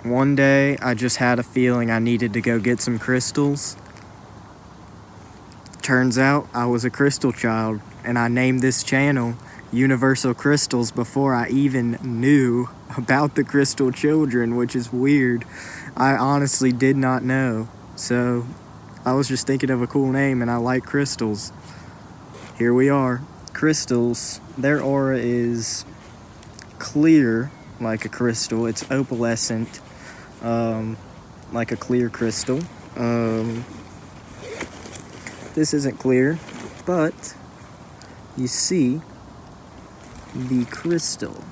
One day, I just had a feeling I needed to go get some crystals. Turns out I was a crystal child, and I named this channel Universal Crystals before I even knew about the crystal children, which is weird. I honestly did not know. So I was just thinking of a cool name, and I like crystals. Here we are. Crystals, their aura is clear like a crystal. It's opalescent, like a clear crystal. This isn't clear, but you see the crystal.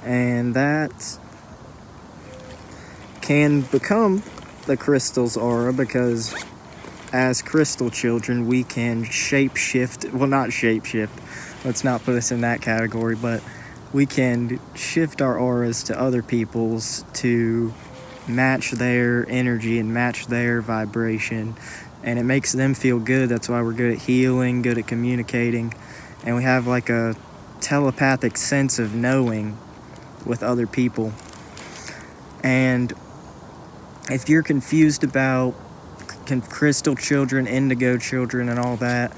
And that can become the crystal's aura because as crystal children, we can shapeshift. Well, not shapeshift. Let's not put us in that category, but we can shift our auras to other people's to match their energy and match their vibration. And it makes them feel good. That's why we're good at healing, good at communicating. And we have like a telepathic sense of knowing with other people. And if you're confused about crystal children, indigo children, and all that,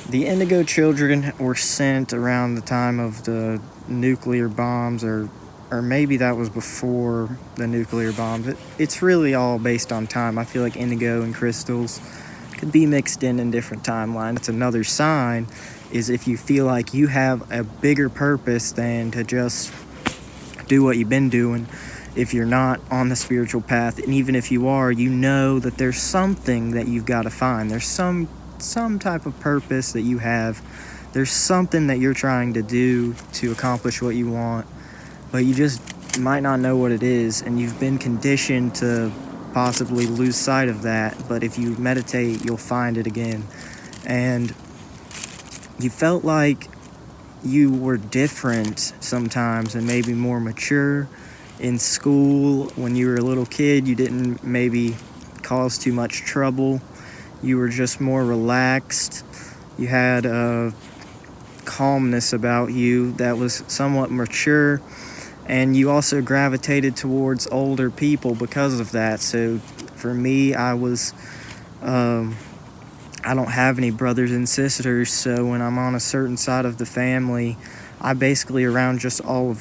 the indigo children were sent around the time of the nuclear bombs, or maybe that was before the nuclear bombs. It's really all based on time. I feel like indigo and crystals could be mixed in different timelines. That's another sign, is if you feel like you have a bigger purpose than to just do what you've been doing. If you're not on the spiritual path, and even if you are, you know that there's something that you've got to find. There's some type of purpose that you have. There's something that you're trying to do to accomplish what you want, but you just might not know what it is, and you've been conditioned to possibly lose sight of that. But if you meditate, you'll find it again. And you felt like you were different sometimes and maybe more mature. In school, when you were a little kid, you didn't maybe cause too much trouble. You were just more relaxed. You had a calmness about you that was somewhat mature. And you also gravitated towards older people because of that. So for me, I don't have any brothers and sisters. So when I'm on a certain side of the family, I basically around just all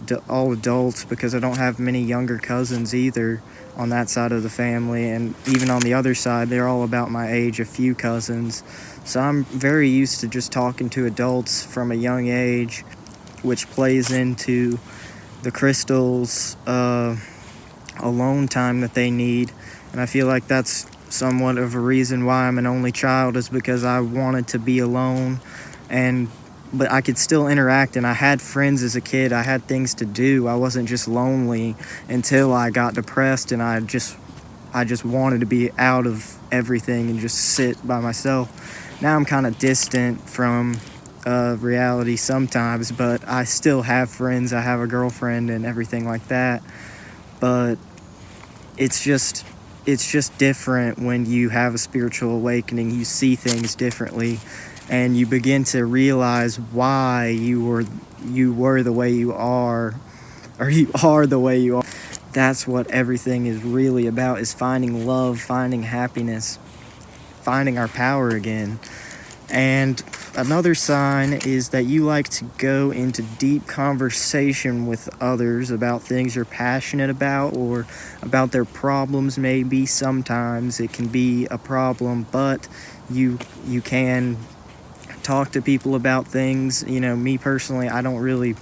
adults, because I don't have many younger cousins either on that side of the family. And even on the other side, they're all about my age, a few cousins. So I'm very used to just talking to adults from a young age, which plays into the crystals' alone time that they need. And I feel like that's somewhat of a reason why I'm an only child, is because I wanted to be alone, but I could still interact, and I had friends as a kid. I had things to do. I wasn't just lonely until I got depressed, and I just wanted to be out of everything and just sit by myself. Now I'm kind of distant from reality sometimes, but I still have friends. I have a girlfriend and everything like that. But it's just different when you have a spiritual awakening. You see things differently, and you begin to realize why you were the way you are, or you are the way you are. That's what everything is really about, is finding love, finding happiness, finding our power again. And another sign is that you like to go into deep conversation with others about things you're passionate about, or about their problems. Maybe sometimes it can be a problem, but you can talk to people about things. Me personally, I don't really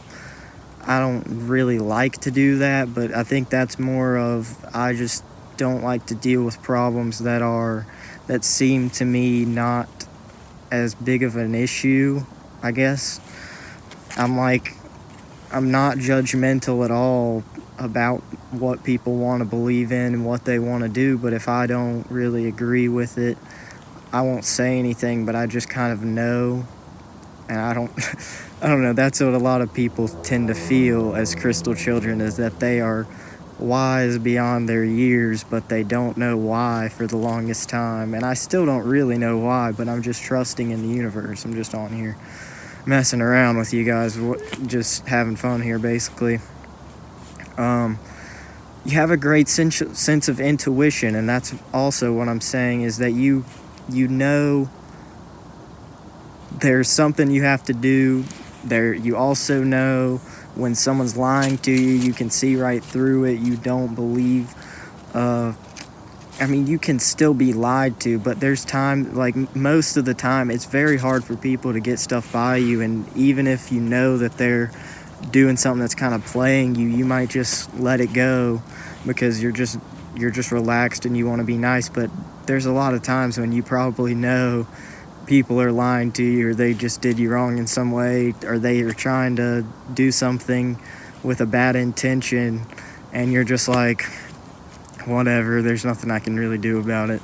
like to do that, but I think that's more of, I just don't like to deal with problems that seem to me not as big of an issue, I guess. I'm not judgmental at all about what people want to believe in and what they want to do, but if I don't really agree with it, I won't say anything, but I just kind of know. And I don't know, that's what a lot of people tend to feel as crystal children, is that they are wise beyond their years, but they don't know why for the longest time. And I still don't really know why, but I'm just trusting in the universe. I'm just on here messing around with you guys, just having fun here, basically. you have a great sense of intuition, and that's also what I'm saying, is that you know there's something you have to do. You also know when someone's lying to you. You can see right through it. You don't believe. You can still be lied to, but there's time, like most of the time, it's very hard for people to get stuff by you, and even if you know that they're doing something that's kind of playing you, you might just let it go because you're just relaxed and you want to be nice. But there's a lot of times when you probably know people are lying to you, or they just did you wrong in some way, or they are trying to do something with a bad intention, and you're just like, whatever, there's nothing I can really do about it.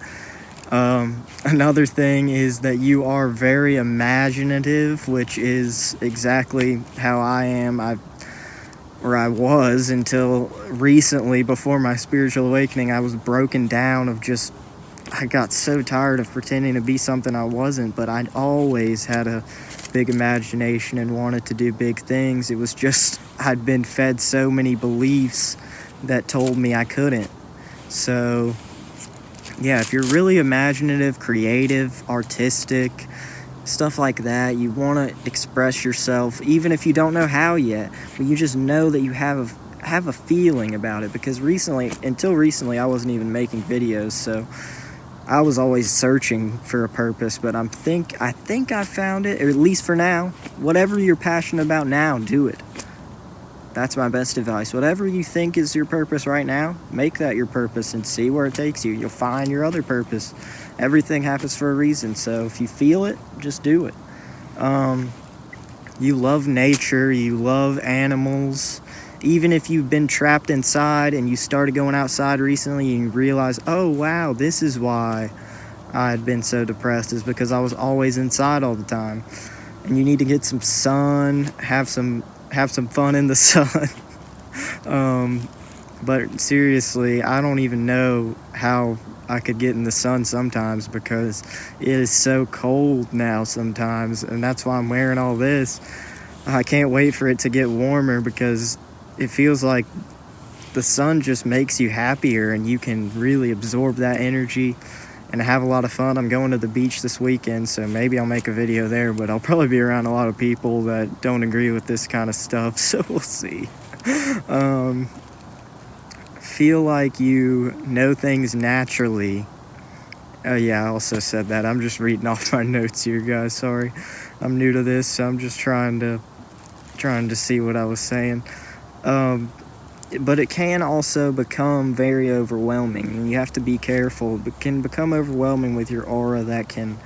Another thing is that you are very imaginative, which is exactly how I am. I was until recently. Before my spiritual awakening, I was broken down of just, I got so tired of pretending to be something I wasn't, but I'd always had a big imagination and wanted to do big things. It was just, I'd been fed so many beliefs that told me I couldn't. So, yeah, if you're really imaginative, creative, artistic, stuff like that, you want to express yourself, even if you don't know how yet, but you just know that you have a feeling about it. Because until recently, I wasn't even making videos, so I was always searching for a purpose, but I think I found it, or at least for now. Whatever you're passionate about now, do it. That's my best advice. Whatever you think is your purpose right now, make that your purpose and see where it takes you. You'll find your other purpose. Everything happens for a reason, so if you feel it, just do it. You love nature, you love animals. Even if you've been trapped inside and you started going outside recently and you realize, oh wow, this is why I had been so depressed, is because I was always inside all the time. And you need to get some sun, have some fun in the sun. But seriously, I don't even know how I could get in the sun sometimes, because it is so cold now sometimes, and that's why I'm wearing all this. I can't wait for it to get warmer, because it feels like the sun just makes you happier, and you can really absorb that energy and have a lot of fun. I'm going to the beach this weekend, so maybe I'll make a video there, but I'll probably be around a lot of people that don't agree with this kind of stuff, so we'll see. Feel like you know things naturally. Oh yeah, I also said that. I'm just reading off my notes here, guys. Sorry. I'm new to this, so I'm just trying to see what I was saying. But it can also become very overwhelming, and you have to be careful. It can become overwhelming with your aura that can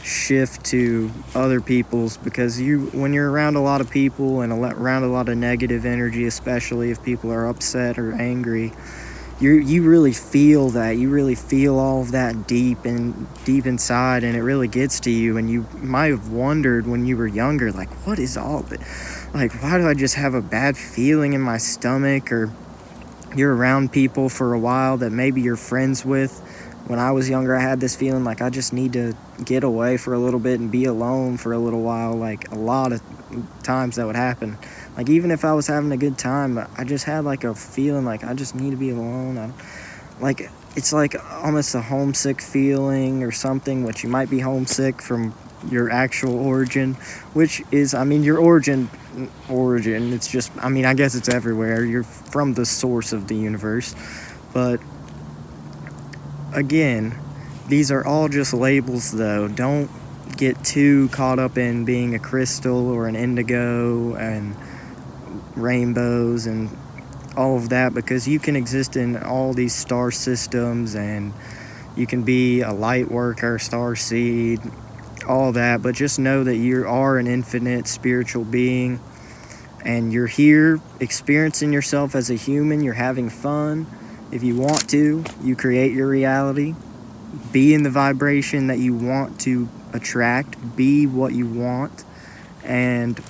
shift to other people's, because when you're around a lot of people and around a lot of negative energy, especially if people are upset or angry, you really feel that. You really feel all of that deep inside, and it really gets to you. And you might have wondered when you were younger, like, what is all of it? Like, why do I just have a bad feeling in my stomach? Or you're around people for a while that maybe you're friends with. When I was younger, I had this feeling like I just need to get away for a little bit and be alone for a little while. Like, a lot of times that would happen. Like, even if I was having a good time, I just had like a feeling like I just need to be alone. It's like almost a homesick feeling or something, which you might be homesick from your actual origin, which is, your origin, it's just, I guess it's everywhere. You're from the source of the universe. But again, these are all just labels, though. Don't get too caught up in being a crystal or an indigo and rainbows and all of that, because you can exist in all these star systems, and you can be a light worker, starseed, all that. But just know that you are an infinite spiritual being, and you're here experiencing yourself as a human. You're having fun. If you want to, you create your reality. Be in the vibration that you want to attract. Be what you want. And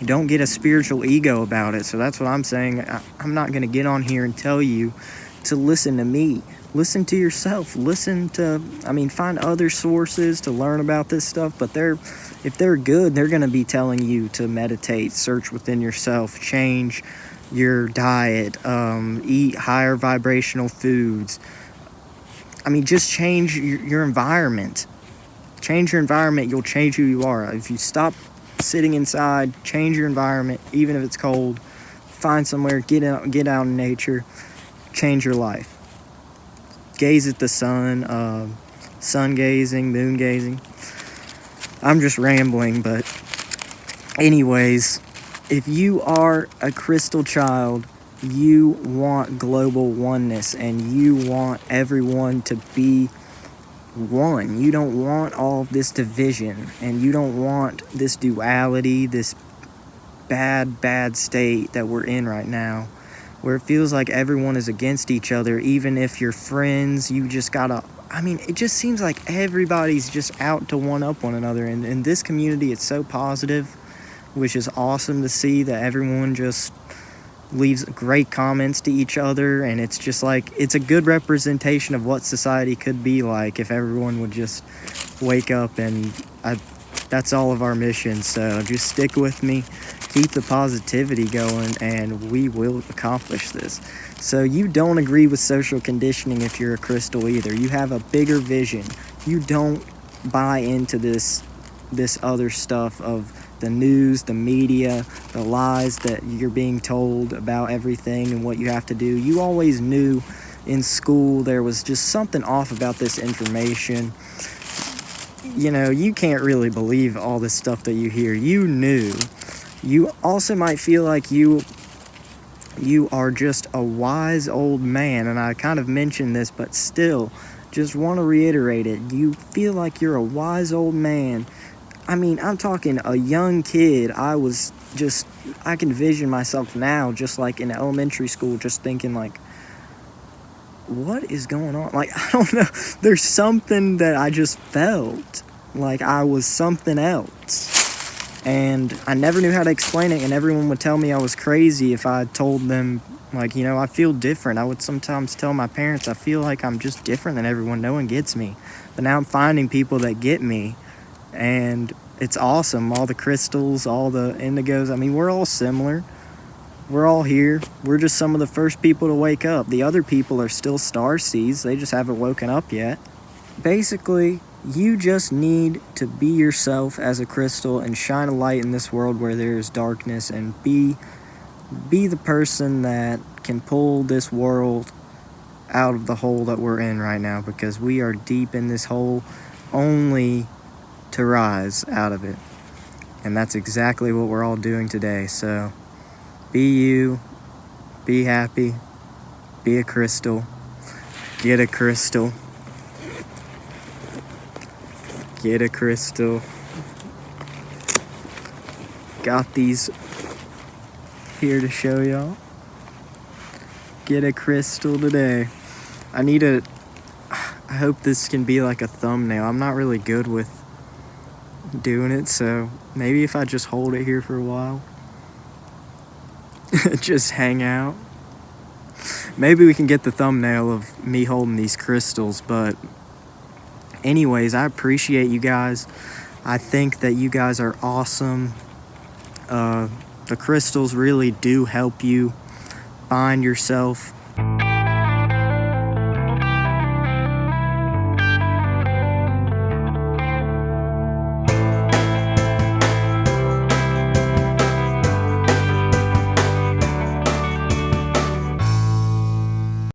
don't get a spiritual ego about it. So that's what I'm saying. I'm not going to get on here and tell you to listen to me. Listen to yourself. Find other sources to learn about this stuff. But if they're good, they're going to be telling you to meditate, search within yourself, change your diet, eat higher vibrational foods. I mean, just change your environment. Change your environment, you'll change who you are. If you stop sitting inside, change your environment, even if it's cold. Find somewhere, get out in nature, change your life. Gaze at the sun, sun gazing, moon gazing. I'm just rambling, but anyways, if you are a crystal child, you want global oneness and you want everyone to be one. You don't want all of this division, and you don't want this duality, this bad state that we're in right now, where it feels like everyone is against each other. Even if you're friends, you just gotta, I mean, it just seems like everybody's just out to one up one another. And in this community, it's so positive, which is awesome to see, that everyone just leaves great comments to each other, and it's just like, it's a good representation of what society could be like if everyone would just wake up. And that's all of our mission. So just stick with me, keep the positivity going, and we will accomplish this. So you don't agree with social conditioning if you're a crystal either. You have a bigger vision. You don't buy into this other stuff of the news, the media, the lies that you're being told about everything and what you have to do. You always knew in school there was just something off about this information. You know, you can't really believe all this stuff that you hear. You knew. You also might feel like you are just a wise old man, and I kind of mentioned this, but still, just want to reiterate it. You feel like you're a wise old man. I mean, I'm talking a young kid. I can vision myself now just like in elementary school, just thinking like, what is going on? Like, I don't know. There's something that I just felt like I was something else. And I never knew how to explain it, and everyone would tell me I was crazy if I told them, like, you know, I feel different. I would sometimes tell my parents, I feel like I'm just different than everyone. No one gets me. But now I'm finding people that get me. And it's awesome. All the crystals, all the indigos. I mean, we're all similar. We're all here. We're just some of the first people to wake up. The other people are still starseeds. They just haven't woken up yet. Basically, you just need to be yourself as a crystal and shine a light in this world where there is darkness, and be the person that can pull this world out of the hole that we're in right now, because we are deep in this hole only to rise out of it. And that's exactly what we're all doing today. So be you, be happy, be a crystal, get a crystal, get a crystal. Got these here to show y'all. Get a crystal today. I hope this can be like a thumbnail. I'm not really good with doing it, so maybe if I just hold it here for a while, just hang out, maybe we can get the thumbnail of me holding these crystals. But anyways, I appreciate you guys. I think that you guys are awesome. The crystals really do help you find yourself,